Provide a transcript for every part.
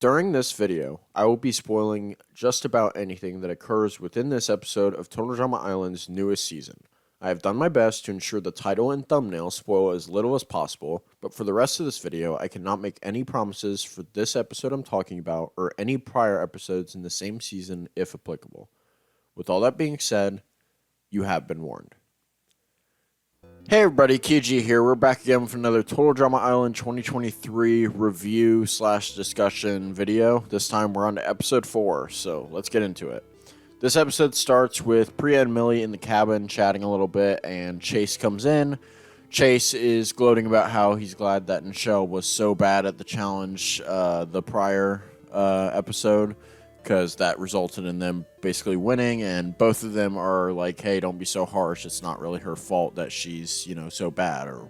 During this video, I will be spoiling just about anything that occurs within this episode of Total Drama Island's newest season. I have done my best to ensure the title and thumbnail spoil as little as possible, but for the rest of this video, I cannot make any promises for this episode I'm talking about or any prior episodes in the same season if applicable. With all that being said, you have been warned. Hey everybody, KG here. We're back again with another Total Drama Island 2023 review slash discussion video. This time we're on to episode 4, so let's get into it. This episode starts with Priya and Millie in the cabin chatting a little bit, and Chase comes in. Chase is gloating about how he's glad that Nichelle was so bad at the challenge the prior episode, because that resulted in them basically winning, and both of them are like, hey, don't be so harsh, it's not really her fault that she's, so bad, or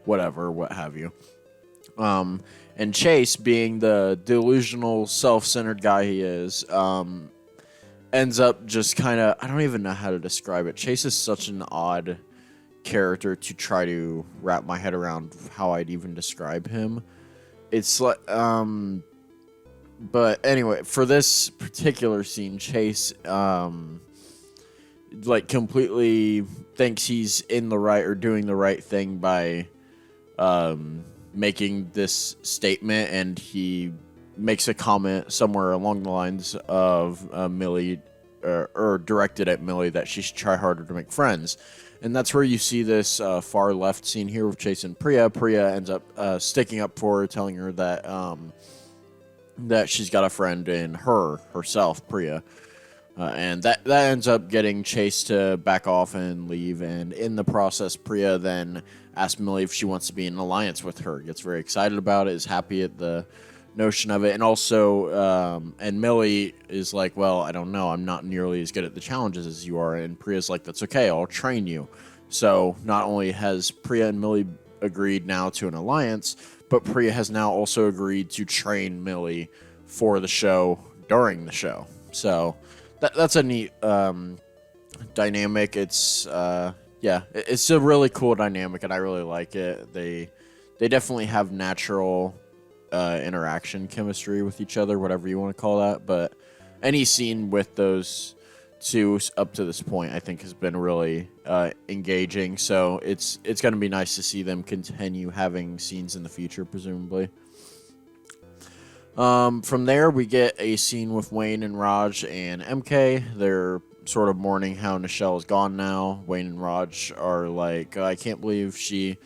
whatever, what have you. And Chase, being the delusional, self-centered guy he is, ends up just kind of, I don't even know how to describe it. Chase is such an odd character to try to wrap my head around how I'd even describe him. It's like, but anyway, for this particular scene, Chase, completely thinks he's in the right or doing the right thing by, making this statement, and he makes a comment somewhere along the lines of Millie, or directed at Millie, that she should try harder to make friends. And that's where you see this far left scene here with Chase and Priya. Priya ends up sticking up for her, telling her that that she's got a friend in herself, Priya. And that ends up getting Chase to back off and leave. And in the process, Priya then asks Millie if she wants to be in an alliance with her. Gets very excited about it, is happy at the notion of it. And also, and Millie is like, well, I don't know. I'm not nearly as good at the challenges as you are. And Priya's like, that's okay. I'll train you. So not only has Priya and Millie agreed now to an alliance, but Priya has now also agreed to train Millie for the show during the show. So that's a neat dynamic. It's it's a really cool dynamic, and I really like it. They definitely have natural interaction chemistry with each other, whatever you want to call that. But any scene with those two up to this point, I think, has been really engaging. So it's going to be nice to see them continue having scenes in the future, presumably. From there, we get a scene with Wayne and Raj and MK. They're sort of mourning how Nichelle is gone now. Wayne and Raj are like, I can't believe she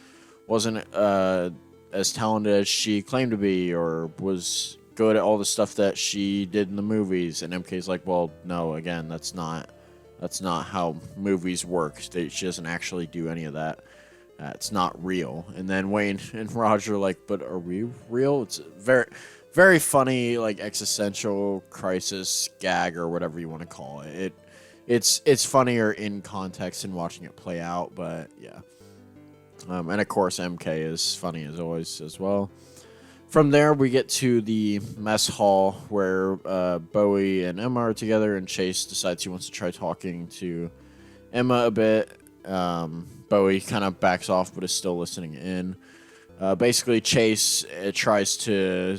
wasn't as talented as she claimed to be, or was good at all the stuff that she did in the movies. And MK's like, well, no, again, that's not how movies work. She doesn't actually do any of that. It's not real. And then Wayne and Roger are like, but are we real? It's very, very funny, like, existential crisis gag, or whatever you want to call it. It's funnier in context and watching it play out, but yeah. And of course, MK is funny as always as well. From there, we get to the mess hall where Bowie and Emma are together, and Chase decides he wants to try talking to Emma a bit. Bowie kind of backs off, but is still listening in. Basically, Chase tries to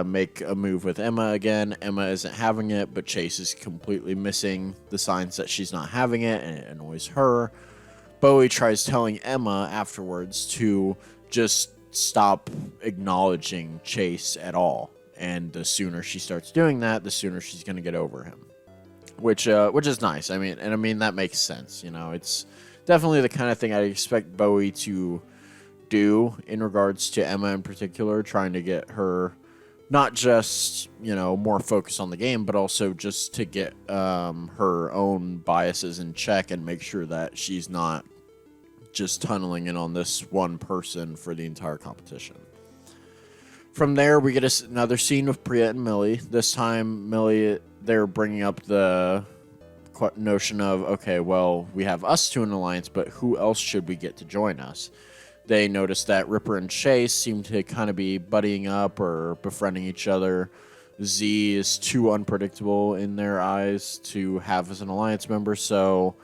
make a move with Emma again. Emma isn't having it, but Chase is completely missing the signs that she's not having it, and it annoys her. Bowie tries telling Emma afterwards to just stop acknowledging Chase at all, and the sooner she starts doing that, the sooner she's going to get over him, which is nice. I mean that makes sense. It's definitely the kind of thing I'd expect Bowie to do in regards to Emma in particular, trying to get her not just more focused on the game, but also just to get her own biases in check and make sure that she's not just tunneling in on this one person for the entire competition. From there, we get another scene with Priya and Millie. This time, Millie, they're bringing up the notion of, okay, well, we have us two in an alliance, but who else should we get to join us? They notice that Ripper and Chase seem to kind of be buddying up or befriending each other. Z is too unpredictable in their eyes to have as an alliance member, so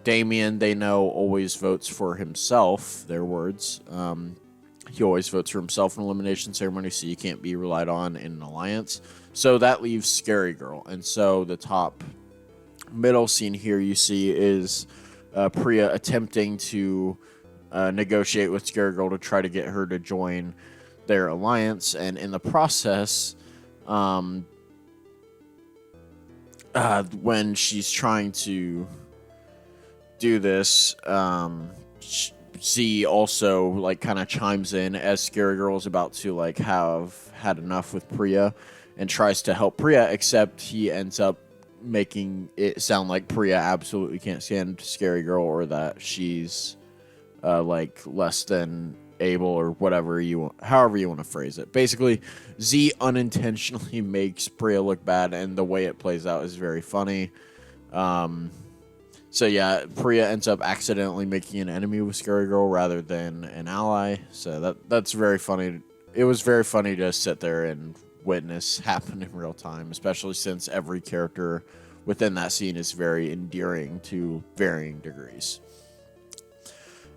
Damien, they know, always votes for himself, their words. He always votes for himself in elimination ceremony, so you can't be relied on in an alliance. So that leaves Scary Girl. And so the top middle scene here you see is Priya attempting to negotiate with Scary Girl to try to get her to join their alliance. And in the process, when she's trying to do this, Z also like kind of chimes in as Scary Girl is about to like have had enough with Priya and tries to help Priya, except he ends up making it sound like Priya absolutely can't stand Scary Girl, or that she's like less than able, or whatever however you want to phrase it. Basically, Z unintentionally makes Priya look bad, and the way it plays out is very funny. So yeah, Priya ends up accidentally making an enemy with Scary Girl rather than an ally. So that's very funny. It was very funny to sit there and witness happen in real time, especially since every character within that scene is very endearing to varying degrees.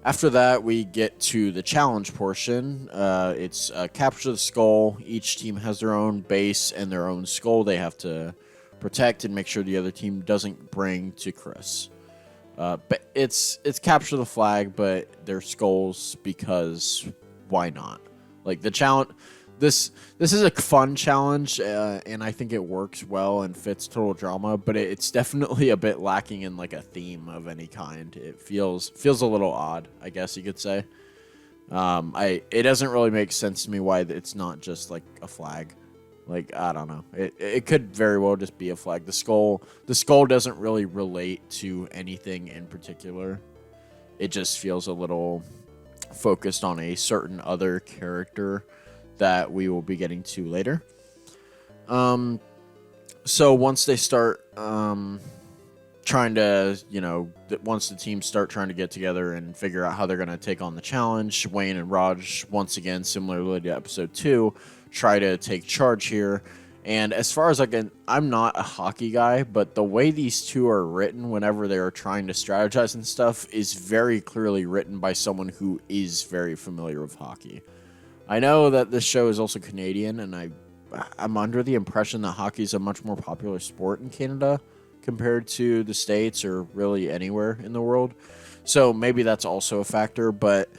After that, we get to the challenge portion. It's capture the skull. Each team has their own base and their own skull they have to protect and make sure the other team doesn't bring to Chris. But it's capture the flag, but they're skulls because why not? Like the challenge, this is a fun challenge, and I think it works well and fits Total Drama. But it's definitely a bit lacking in like a theme of any kind. It feels a little odd, I guess you could say. It doesn't really make sense to me why it's not just like a flag. Like, I don't know. It could very well just be a flag. The skull doesn't really relate to anything in particular. It just feels a little focused on a certain other character that we will be getting to later. So once they start trying to, once the teams start trying to get together and figure out how they're going to take on the challenge, Wayne and Raj, once again, similarly to episode 2, try to take charge here. And as far as I'm not a hockey guy, but the way these two are written whenever they're trying to strategize and stuff is very clearly written by someone who is very familiar with hockey. I know that this show is also Canadian, and I'm under the impression that hockey is a much more popular sport in Canada compared to the States or really anywhere in the world. So maybe that's also a factor, but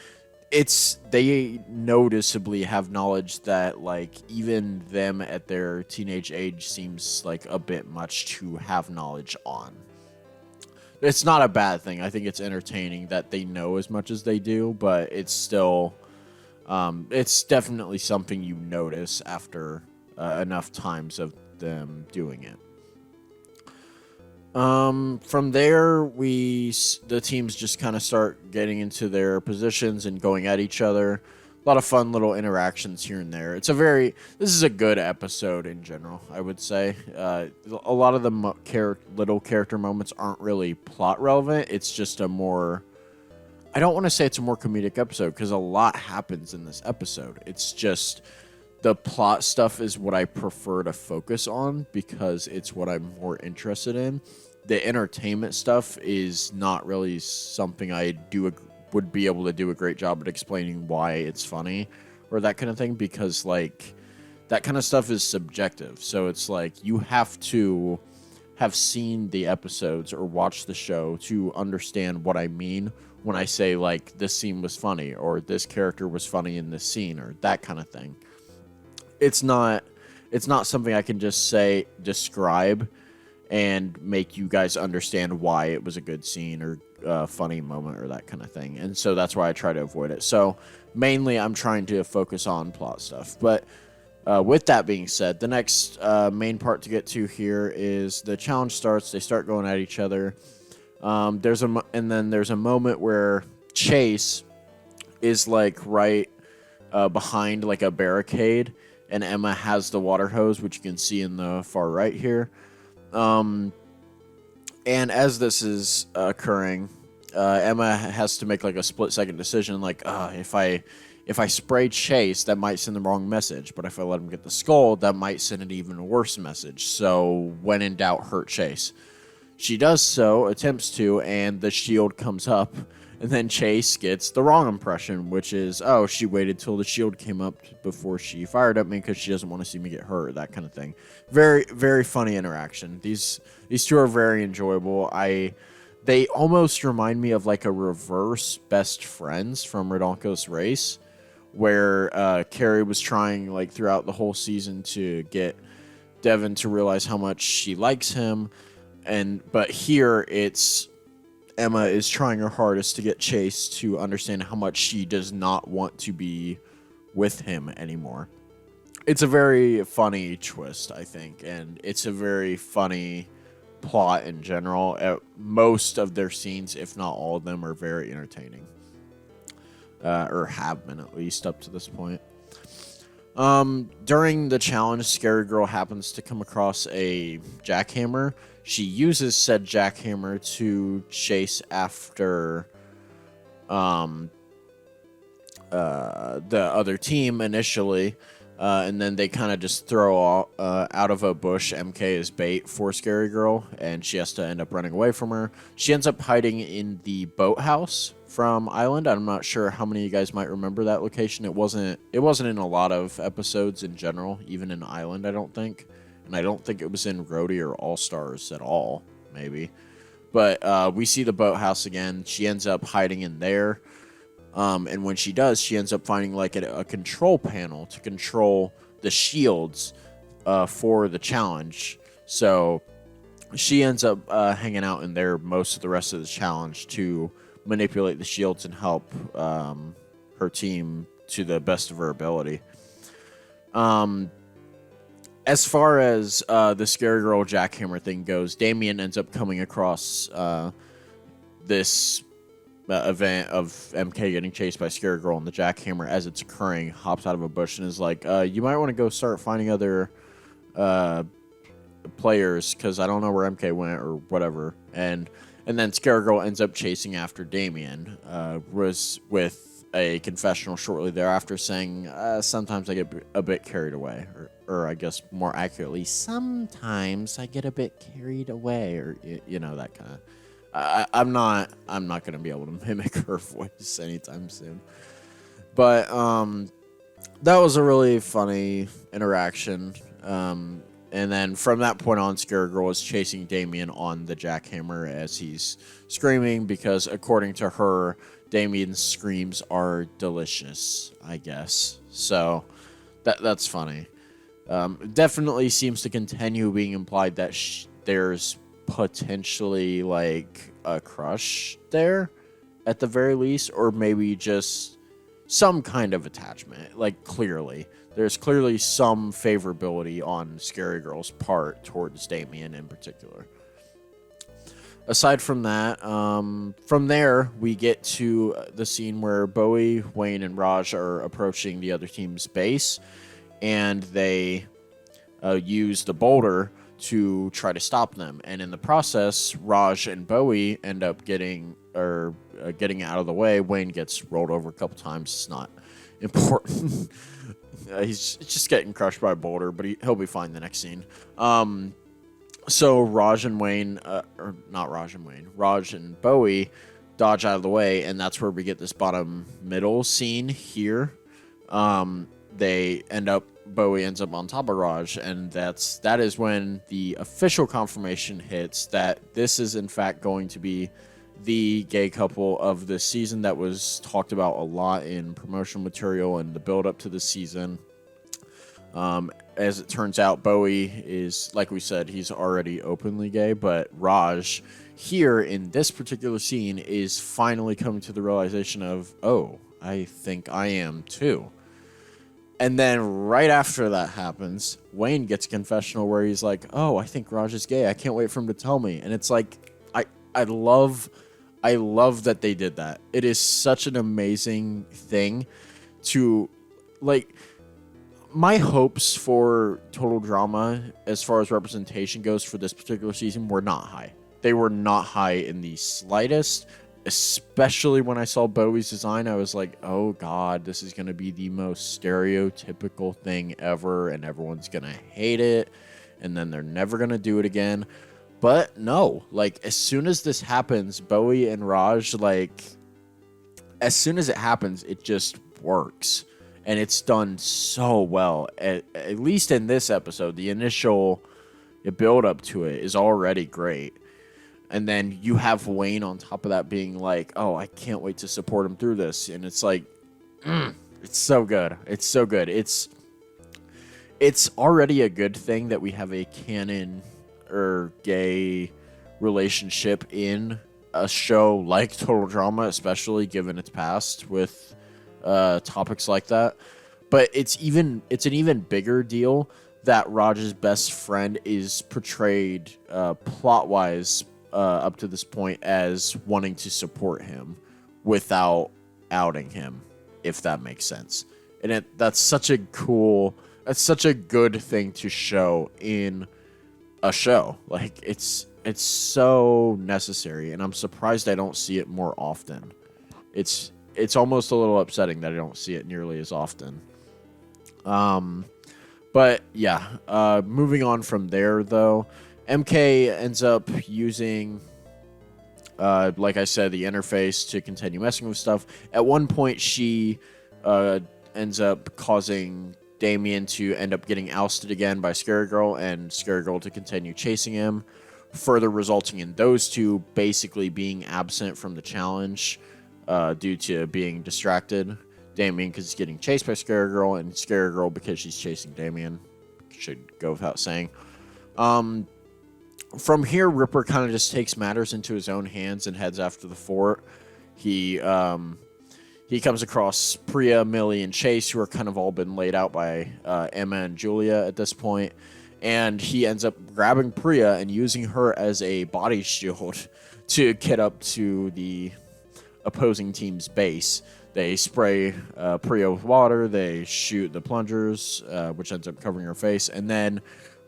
they noticeably have knowledge that like even them at their teenage age seems like a bit much to have knowledge on. It's not a bad thing. I think it's entertaining that they know as much as they do, but it's still it's definitely something you notice after enough times of them doing it. From there, the teams just kind of start getting into their positions and going at each other. A lot of fun little interactions here and there. This is a good episode in general, I would say. A lot of the little character moments aren't really plot relevant. It's just I don't want to say it's a more comedic episode because a lot happens in this episode. It's just the plot stuff is what I prefer to focus on because it's what I'm more interested in. The entertainment stuff is not really something I would be able to do a great job at explaining why it's funny or that kind of thing, because like that kind of stuff is subjective. So it's like you have to have seen the episodes or watched the show to understand what I mean when I say like this scene was funny or this character was funny in this scene or that kind of thing. It's not something I can just describe and make you guys understand why it was a good scene or a funny moment or that kind of thing. And so that's why I try to avoid it. So mainly I'm trying to focus on plot stuff. But with that being said, the next main part to get to here is the challenge starts. They start going at each other. And then there's a moment where Chase is like right behind like a barricade, and Emma has the water hose, which you can see in the far right here. And as this is occurring, Emma has to make like a split-second decision, like, if I spray Chase, that might send the wrong message, but if I let him get the skull, that might send an even worse message. So when in doubt, hurt Chase. She does so, attempts to, and the shield comes up, And then Chase gets the wrong impression, which is, oh, she waited till the shield came up before she fired at me because she doesn't want to see me get hurt, that kind of thing. Very, very funny interaction. These two are very enjoyable. They almost remind me of like a reverse Best Friends from Ridonko's Race, where Carrie was trying like throughout the whole season to get Devin to realize how much she likes him, but here it's Emma is trying her hardest to get Chase to understand how much she does not want to be with him anymore. It's a very funny twist, I think, and it's a very funny plot in general. Most of their scenes, if not all of them, are very entertaining. Or have been, at least, up to this point. During the challenge, Scary Girl happens to come across a jackhammer. She uses said jackhammer to chase after the other team initially, and then they kind of just throw out of a bush MK as bait for Scary Girl, and she has to end up running away from her. She ends up hiding in the boathouse from Island. I'm not sure how many of you guys might remember that location. It wasn't in a lot of episodes in general, even in Island, I don't think. And I don't think it was in Roadie or All Stars at all, maybe. But we see the boathouse again. She ends up hiding in there. And when she does, she ends up finding like a control panel to control the shields for the challenge. So she ends up hanging out in there most of the rest of the challenge to manipulate the shields and help her team to the best of her ability. As far as the Scary Girl jackhammer thing goes, Damien ends up coming across this event of MK getting chased by Scary Girl and the jackhammer as it's occurring, hops out of a bush and is like, you might want to go start finding other players because I don't know where MK went or whatever. And then Scary Girl ends up chasing after Damien, was with a confessional shortly thereafter saying, sometimes I get a bit carried away, or I guess more accurately, sometimes I get a bit carried away, or you know, that kind of. I'm not gonna be able to mimic her voice anytime soon, but that was a really funny interaction. And then from that point on, Scary Girl is chasing Damien on the jackhammer as he's screaming because, according to her, Damien's screams are delicious, I guess. So that's funny. Definitely seems to continue being implied that there's potentially like a crush there at the very least, or maybe just some kind of attachment. Like, there's clearly some favorability on Scary Girl's part towards Damien in particular. Aside from that, from there, we get to the scene where Bowie, Wayne, and Raj are approaching the other team's base, and they use the boulder to try to stop them. And in the process, Raj and Bowie end up getting out of the way. Wayne gets rolled over a couple times. It's not important. He's just getting crushed by a boulder, but he'll be fine the next scene. So Raj and Wayne, or not Raj and Wayne, Raj and Bowie dodge out of the way, and that's where we get this bottom middle scene here. Bowie ends up on top of Raj, and that is when the official confirmation hits that this is in fact going to be the gay couple of this season that was talked about a lot in promotional material and the build up to the season. As it turns out, Bowie is, like we said, he's already openly gay, but Raj here in this particular scene is finally coming to the realization of, oh, I think I am too. And then right after that happens, Wayne gets a confessional where he's like, oh, I think Raj is gay. I can't wait for him to tell me. And it's like, I love that they did that. It is such an amazing thing to, like, my hopes for Total Drama as far as representation goes for this particular season were not high. They were not high in the slightest, especially when I saw Bowie's design. I was like, oh God, this is going to be the most stereotypical thing ever, and everyone's going to hate it, and then they're never going to do it again. But no, like, as soon as this happens, Bowie and Raj, like, as soon as it happens, it just works. And it's done so well. At least in this episode, the initial build up to it is already great. And then you have Wayne on top of that being like, oh, I can't wait to support him through this. And it's like, it's so good. It's so good. It's already a good thing that we have a canon or gay relationship in a show like Total Drama, especially given its past with topics like that. But it's an even bigger deal that Raj's best friend is portrayed plot-wise up to this point as wanting to support him without outing him, if that makes sense. And that's such a good thing to show in a show. Like, it's so necessary, and I'm surprised I don't see it more often. It's almost a little upsetting that I don't see it nearly as often. But yeah, moving on from there though, MK ends up using, like I said, the interface to continue messing with stuff. At one point, she ends up causing Damien to end up getting ousted again by Scary Girl, and Scary Girl to continue chasing him, further resulting in those two basically being absent from the challenge due to being distracted. Damien because he's getting chased by Scary Girl, and Scary Girl because she's chasing Damien. Should go without saying. From here, Ripper kind of just takes matters into his own hands and heads after the fort. He comes across Priya, Millie, and Chase, who are kind of all been laid out by Emma and Julia at this point. And he ends up grabbing Priya and using her as a body shield to get up to the opposing team's base. They spray Priya with water. They shoot the plungers, which ends up covering her face, and then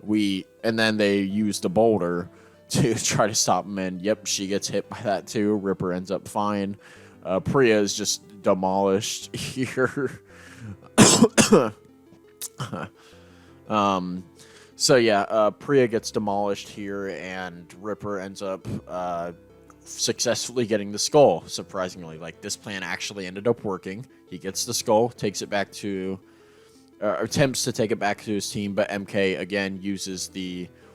they use the boulder to try to stop him. And yep, she gets hit by that too. Ripper ends up fine. Priya is just demolished here. So yeah, Priya gets demolished here, and Ripper ends up successfully getting the skull, surprisingly. Like, this plan actually ended up working. He gets the skull, takes it back to attempts to take it back to his team, but MK again uses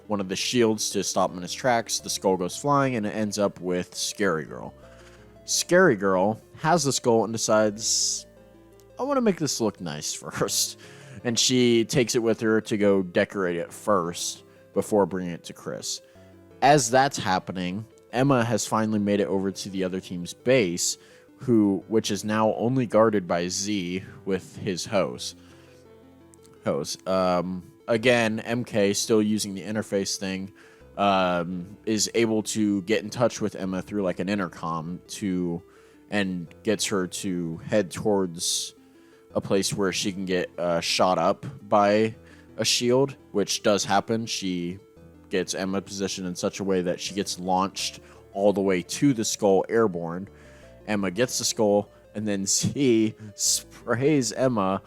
one of the shields to stop him in his tracks. The skull goes flying, and it ends up with Scary Girl. Scary Girl has the skull and decides, I want to make this look nice first. And she takes it with her to go decorate it first before bringing it to Chris. As that's happening, Emma has finally made it over to the other team's base, which is now only guarded by Z with his hose. Again, MK, still using the interface thing, is able to get in touch with Emma through like an intercom and gets her to head towards a place where she can get shot up by a shield, which does happen. She gets Emma positioned in such a way that she gets launched all the way to the skull airborne. Emma gets the skull, and then Z sprays Emma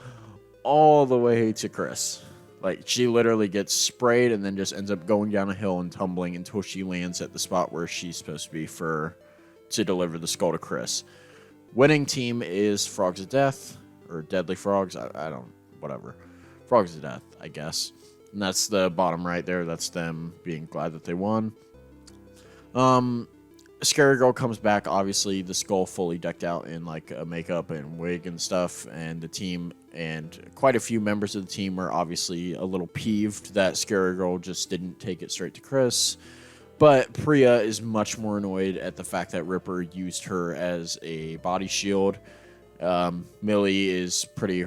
all the way to Chris. Like, she literally gets sprayed and then just ends up going down a hill and tumbling until she lands at the spot where she's supposed to be to deliver the skull to Chris. Winning team is Frogs of Death, or Deadly Frogs. I don't, whatever. Frogs of Death, I guess. And that's the bottom right there. That's them being glad that they won. Scary Girl comes back, obviously the skull fully decked out in like a makeup and wig and stuff, and the team and quite a few members of the team are obviously a little peeved that Scary Girl just didn't take it straight to Chris. But Priya is much more annoyed at the fact that Ripper used her as a body shield. Millie is pretty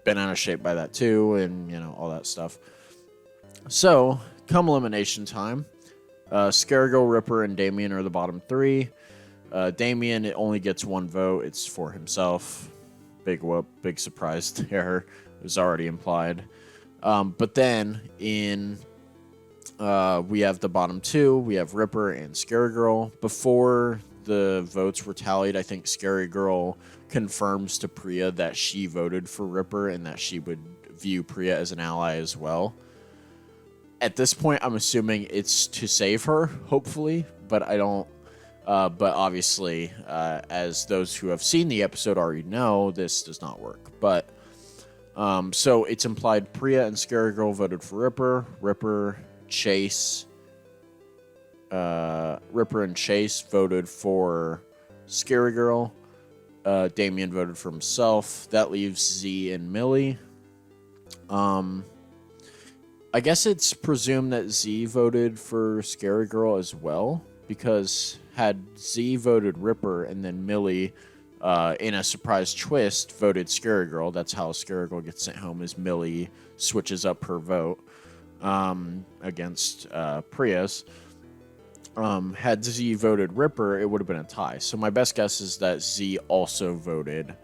bent out of shape by that too, and all that stuff. So come elimination time, Scary Girl, Ripper, and Damien are the bottom three. Damien, it only gets one vote. It's for himself. Big whoop, big surprise there. It was already implied. But then we have the bottom two. We have Ripper and Scary Girl. Before the votes were tallied, I think Scary Girl confirms to Priya that she voted for Ripper and that she would view Priya as an ally as well. At this point, I'm assuming it's to save her, hopefully, but I don't But obviously, as those who have seen the episode already know, this does not work. But so it's implied Priya and Scary Girl voted for Ripper. Ripper and Chase voted for Scary Girl. Damien voted for himself. That leaves Z and Millie. I guess it's presumed that Z voted for Scary Girl as well, because had Z voted Ripper and then Millie, in a surprise twist, voted Scary Girl. That's how Scary Girl gets sent home, is Millie switches up her vote against Priya's. Had Z voted Ripper, it would have been a tie. So my best guess is that Z also voted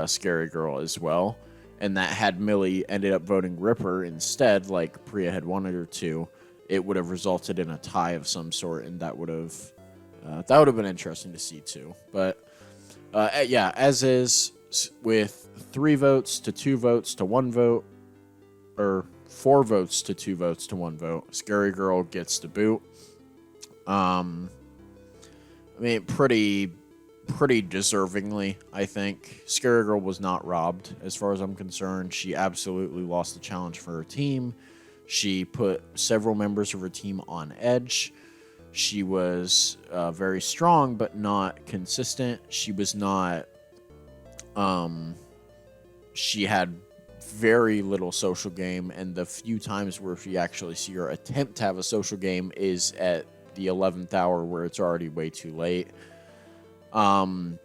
Scary Girl as well, and that had Millie ended up voting Ripper instead, like Priya had wanted her to, it would have resulted in a tie of some sort, and that would have been interesting to see too. But yeah, as is, with 3 votes to 2 votes to 1 vote, or 4 votes to 2 votes to 1 vote, Scary Girl gets the boot. I mean, pretty deservingly, I think. Scary Girl was not robbed, as far as I'm concerned. She absolutely lost the challenge for her team. She put several members of her team on edge. She was very strong, but not consistent. She was not... she had very little social game, and the few times where you actually see her attempt to have a social game is at the 11th hour, where it's already way too late. And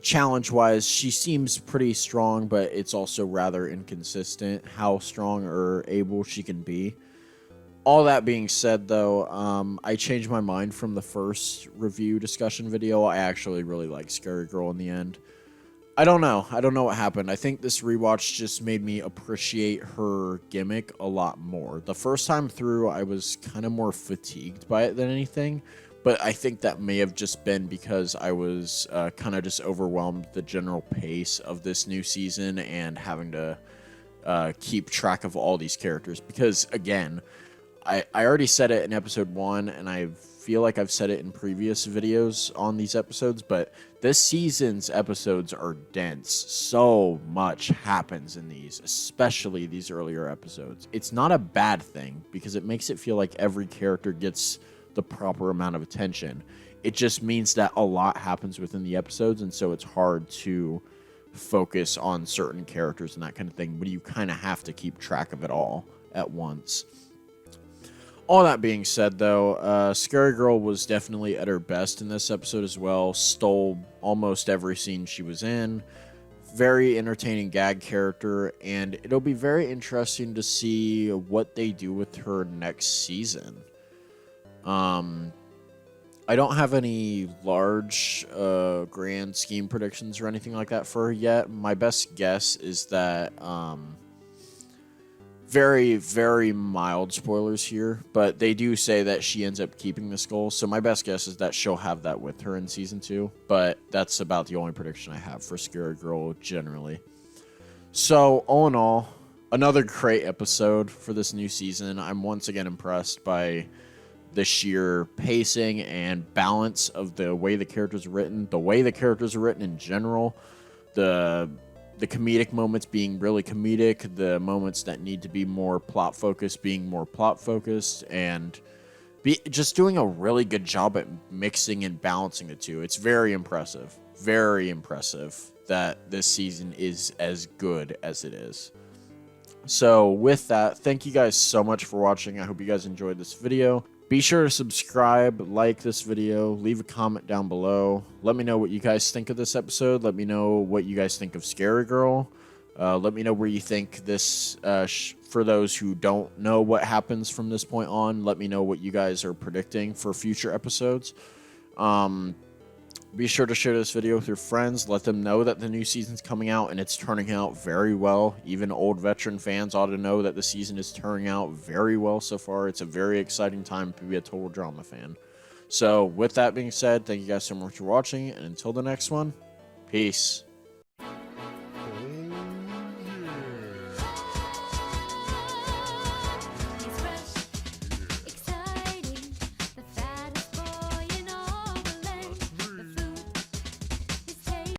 challenge-wise, she seems pretty strong, but it's also rather inconsistent how strong or able she can be. All that being said, though, I changed my mind from the first review discussion video. I actually really like Scary Girl in the end. I don't know what happened. I think this rewatch just made me appreciate her gimmick a lot more. The first time through, I was kind of more fatigued by it than anything, but I think that may have just been because I was kind of just overwhelmed with the general pace of this new season and having to keep track of all these characters. Because, again, I already said it in episode 1, and I feel like I've said it in previous videos on these episodes, but this season's episodes are dense. So much happens in these, especially these earlier episodes. It's not a bad thing, because it makes it feel like every character gets the proper amount of attention. It just means that a lot happens within the episodes, and so it's hard to focus on certain characters and that kind of thing, but you kind of have to keep track of it all at once. All that being said, though, Scary Girl was definitely at her best in this episode as well. Stole almost every scene she was in. Very entertaining gag character, and it'll be very interesting to see what they do with her next season. I don't have any large grand scheme predictions or anything like that for her yet. My best guess is that... very, very mild spoilers here, but they do say that she ends up keeping the skull, so my best guess is that she'll have that with her in Season 2, but that's about the only prediction I have for Scary Girl generally. So, all in all, another great episode for this new season. I'm once again impressed by the sheer pacing and balance of the way the characters are written, the way the characters are written in general, the comedic moments being really comedic, the moments that need to be more plot focused being more plot focused, and just doing a really good job at mixing and balancing the two. It's very impressive that this season is as good as it is. So with that, thank you guys so much for watching. I hope you guys enjoyed this video. Be sure to subscribe, like this video, leave a comment down below. Let me know what you guys think of this episode. Let me know what you guys think of Scary Girl. Let me know where you think this, for those who don't know what happens from this point on, let me know what you guys are predicting for future episodes. Be sure to share this video with your friends. Let them know that the new season's coming out and it's turning out very well. Even old veteran fans ought to know that the season is turning out very well so far. It's a very exciting time to be a Total Drama fan. So with that being said, thank you guys so much for watching, and until the next one, peace.